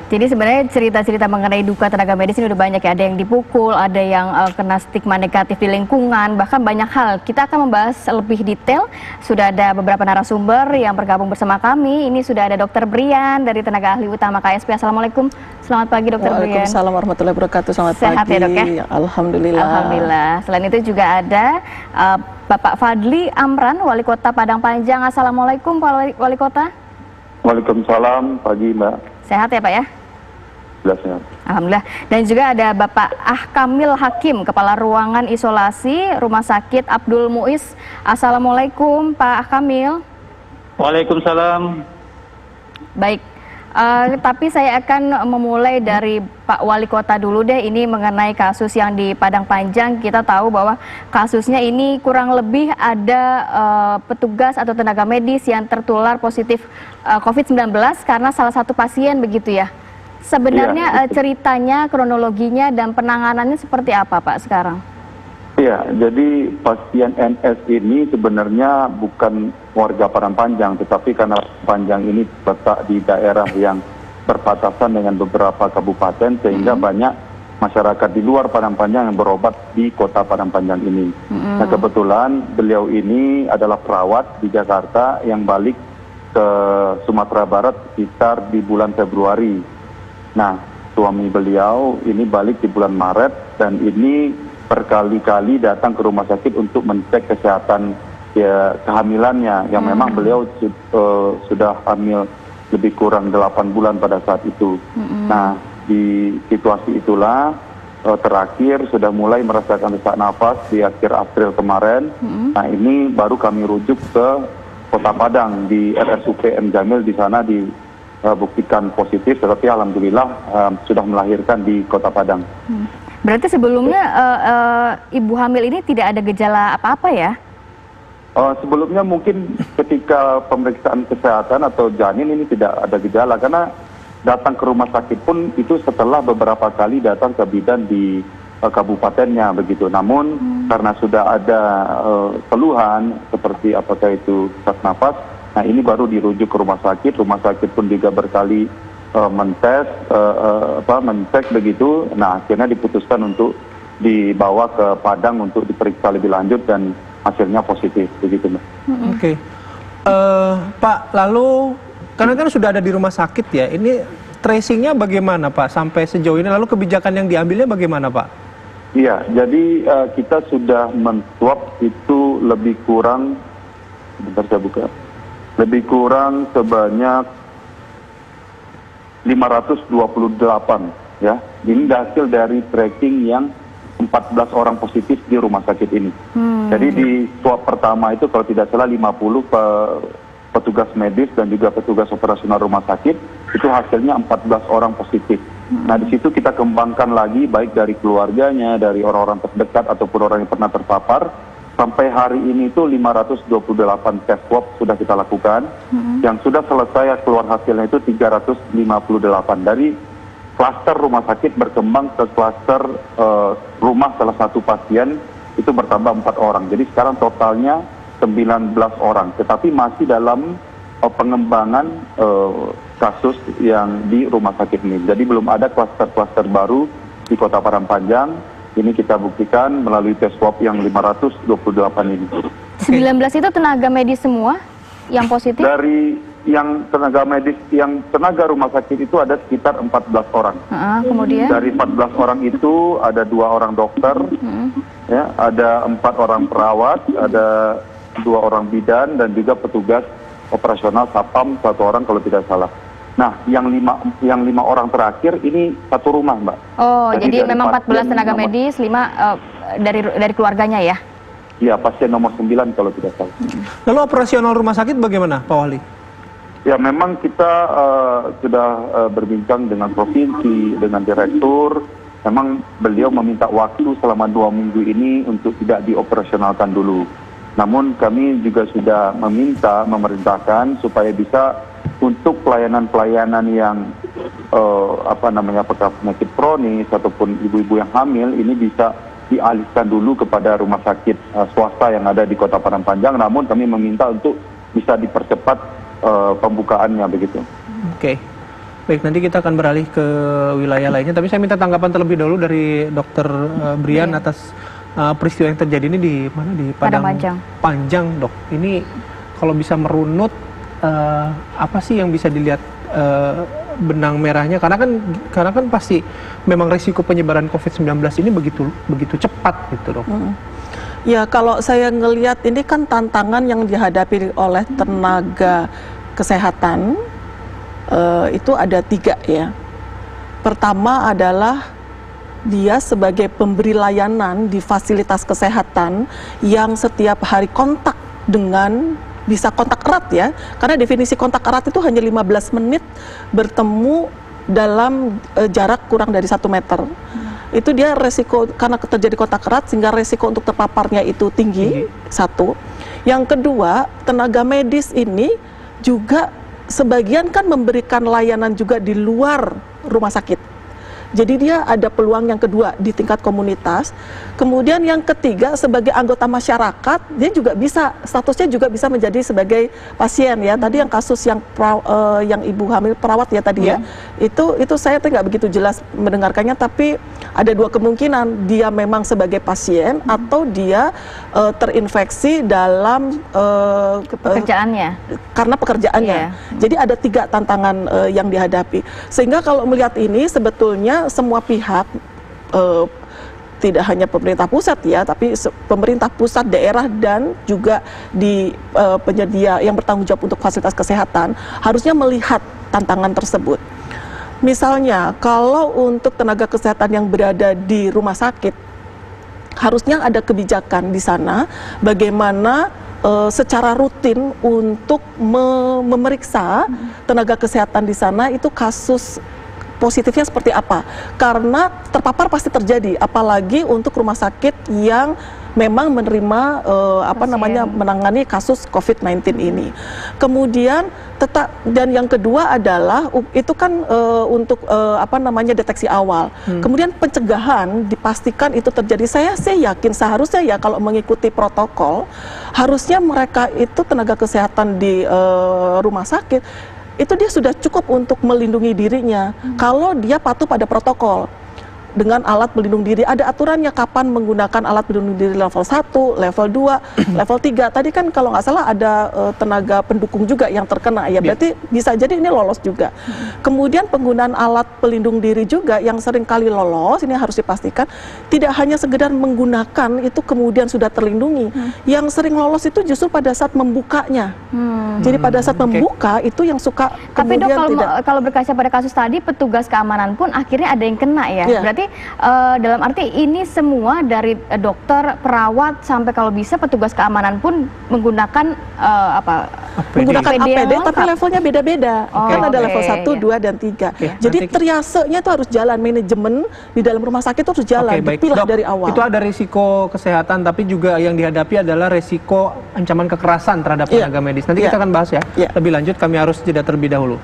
Jadi sebenarnya cerita-cerita mengenai duka tenaga medis ini udah banyak ya, ada yang dipukul, ada yang kena stigma negatif di lingkungan, bahkan banyak hal. Kita akan membahas lebih detail, sudah ada beberapa narasumber yang bergabung bersama kami. Ini sudah ada Dr. Brian dari Tenaga Ahli Utama KSP. Assalamualaikum, selamat pagi Dr. Brian. Waalaikumsalam warahmatullahi wabarakatuh, selamat Sehat pagi. Ya dok ya? Alhamdulillah. Alhamdulillah. Selain itu juga ada Bapak Fadli Amran, Wali Kota Padang Panjang. Assalamualaikum Pak Wali Kota. Waalaikumsalam, pagi Mbak. Sehat ya Pak ya? Sehat. Alhamdulillah. Dan juga ada Bapak Ahkamil Hakim, Kepala Ruangan Isolasi Rumah Sakit Abdul Muiz. Assalamualaikum Pak Ahkamil. Waalaikumsalam. Baik, tapi saya akan memulai dari Pak Wali Kota dulu deh. Ini mengenai kasus yang di Padang Panjang. Kita tahu bahwa kasusnya ini kurang lebih ada petugas atau tenaga medis yang tertular positif COVID-19 karena salah satu pasien begitu ya. Sebenarnya ceritanya, kronologinya, dan penanganannya seperti apa Pak sekarang? Iya, jadi pasien NS ini sebenarnya bukan warga Padang Panjang, tetapi karena Panjang ini terletak di daerah yang berbatasan dengan beberapa kabupaten, sehingga banyak masyarakat di luar Padang Panjang yang berobat di kota Padang Panjang ini. Nah kebetulan beliau ini adalah perawat di Jakarta yang balik ke Sumatera Barat sekitar di bulan Februari. Nah, suami beliau ini balik di bulan Maret dan ini berkali-kali datang ke rumah sakit untuk mencek kesehatan kehamilannya yang memang beliau sudah hamil lebih kurang 8 bulan pada saat itu. Nah, di situasi itulah terakhir sudah mulai merasakan sesak nafas di akhir April kemarin. Nah, ini baru kami rujuk ke Kota Padang di RSUP M. Jamil, di sana buktikan positif, tetapi alhamdulillah sudah melahirkan di Kota Padang. Berarti sebelumnya ibu hamil ini tidak ada gejala apa-apa ya? Sebelumnya mungkin ketika pemeriksaan kesehatan atau janin ini tidak ada gejala, karena datang ke rumah sakit pun itu setelah beberapa kali datang ke bidan di kabupatennya begitu. Namun karena sudah ada keluhan seperti apakah itu sesak nafas, nah ini baru dirujuk ke rumah sakit pun juga berkali mencek begitu. Nah akhirnya diputuskan untuk dibawa ke Padang untuk diperiksa lebih lanjut dan hasilnya positif begitu Mbak. Oke. Pak, lalu karena kan sudah ada di rumah sakit ya, ini tracingnya bagaimana Pak sampai sejauh ini, lalu kebijakan yang diambilnya bagaimana Pak? Iya, jadi kita sudah men-swab itu lebih kurang, sebentar saya buka, lebih kurang sebanyak 528 ya. Ini hasil dari tracking yang 14 orang positif di rumah sakit ini. Jadi di swab pertama itu kalau tidak salah 50 petugas medis dan juga petugas operasional rumah sakit, itu hasilnya 14 orang positif. Nah di situ kita kembangkan lagi baik dari keluarganya, dari orang-orang terdekat ataupun orang yang pernah terpapar. Sampai hari ini itu 528 tes swab sudah kita lakukan. Yang sudah selesai keluar hasilnya itu 358. Dari klaster rumah sakit berkembang ke klaster rumah salah satu pasien, itu bertambah 4 orang. Jadi sekarang totalnya 19 orang. Tetapi masih dalam pengembangan kasus yang di rumah sakit ini. Jadi belum ada klaster-klaster baru di Kota Padang Panjang. Ini kita buktikan melalui tes swab yang 528 ini. 19 itu tenaga medis semua yang positif? Dari yang tenaga medis, yang tenaga rumah sakit itu ada sekitar 14 orang. Kemudian? Dari 14 orang itu ada 2 orang dokter, ya, ada 4 orang perawat, ada 2 orang bidan dan juga petugas operasional Sapam 1 orang kalau tidak salah. Nah, yang 5 orang terakhir ini satu rumah, Mbak. Oh, jadi memang 14 tenaga medis, 5 dari keluarganya ya? Iya, pasien nomor 9 kalau tidak salah. Lalu operasional rumah sakit bagaimana, Pak Wali? Ya, memang kita sudah berbincang dengan provinsi, dengan direktur. Memang beliau meminta waktu selama 2 minggu ini untuk tidak dioperasionalkan dulu. Namun kami juga sudah memerintahkan supaya bisa untuk pelayanan-pelayanan yang apakah penyakit kronis ataupun ibu-ibu yang hamil ini bisa dialihkan dulu kepada rumah sakit swasta yang ada di Kota Padang Panjang. Namun kami meminta untuk bisa dipercepat pembukaannya begitu. Oke. Baik, nanti kita akan beralih ke wilayah lainnya, tapi saya minta tanggapan terlebih dahulu dari Dokter Brian atas peristiwa yang terjadi ini di mana, di Padang Panjang, Dok. Ini kalau bisa merunut, apa sih yang bisa dilihat benang merahnya? Karena kan pasti memang risiko penyebaran COVID-19 ini begitu cepat gitu, Dok. Ya, kalau saya ngelihat ini kan tantangan yang dihadapi oleh tenaga kesehatan itu ada 3 ya. Pertama adalah dia sebagai pemberi layanan di fasilitas kesehatan yang setiap hari kontak dengan, bisa kontak erat ya, karena definisi kontak erat itu hanya 15 menit bertemu dalam jarak kurang dari 1 meter. Itu dia resiko, karena terjadi kontak erat sehingga resiko untuk terpaparnya itu tinggi. Satu. Yang kedua, tenaga medis ini juga sebagian kan memberikan layanan juga di luar rumah sakit. Jadi dia ada peluang yang kedua di tingkat komunitas. Kemudian yang ketiga, sebagai anggota masyarakat, dia juga bisa, statusnya juga bisa menjadi sebagai pasien ya. Tadi yang kasus yang ibu hamil perawat ya tadi ya. Itu saya nggak begitu jelas mendengarkannya, tapi ada 2 kemungkinan, dia memang sebagai pasien atau dia terinfeksi dalam pekerjaannya. Karena pekerjaannya. Jadi ada 3 tantangan yang dihadapi. Sehingga kalau melihat ini sebetulnya semua pihak, tidak hanya pemerintah pusat ya, tapi pemerintah pusat, daerah, dan juga di penyedia yang bertanggung jawab untuk fasilitas kesehatan harusnya melihat tantangan tersebut. Misalnya kalau untuk tenaga kesehatan yang berada di rumah sakit, harusnya ada kebijakan di sana bagaimana secara rutin untuk memeriksa tenaga kesehatan di sana itu kasus positifnya seperti apa, karena terpapar pasti terjadi, apalagi untuk rumah sakit yang memang menerima menangani kasus COVID-19 ini. Kemudian dan yang kedua adalah itu kan untuk deteksi awal. Kemudian pencegahan dipastikan itu terjadi. Saya yakin seharusnya ya kalau mengikuti protokol, harusnya mereka itu tenaga kesehatan di rumah sakit itu dia sudah cukup untuk melindungi dirinya kalau dia patuh pada protokol dengan alat pelindung diri. Ada aturannya kapan menggunakan alat pelindung diri level 1, level 2, level 3. Tadi kan kalau nggak salah ada tenaga pendukung juga yang terkena ya, berarti bisa jadi ini lolos juga. Kemudian penggunaan alat pelindung diri juga yang sering kali lolos, ini harus dipastikan tidak hanya sekedar menggunakan itu kemudian sudah terlindungi. Yang sering lolos itu justru pada saat membukanya. Jadi pada saat membuka itu yang suka tapi kemudian Dok, kalau berkaca pada kasus tadi, petugas keamanan pun akhirnya ada yang kena ya. Berarti dalam arti ini semua dari dokter, perawat, sampai kalau bisa petugas keamanan pun menggunakan menggunakan APD tapi levelnya beda-beda. Kan ada level 1, 2, dan 3. Jadi triasenya itu harus jalan, manajemen di dalam rumah sakit itu harus jalan, dipilah dari awal. Itu ada risiko kesehatan, tapi juga yang dihadapi adalah risiko ancaman kekerasan terhadap tenaga medis. Nanti kita akan bahas ya. Lebih lanjut, kami harus jeda terlebih dahulu.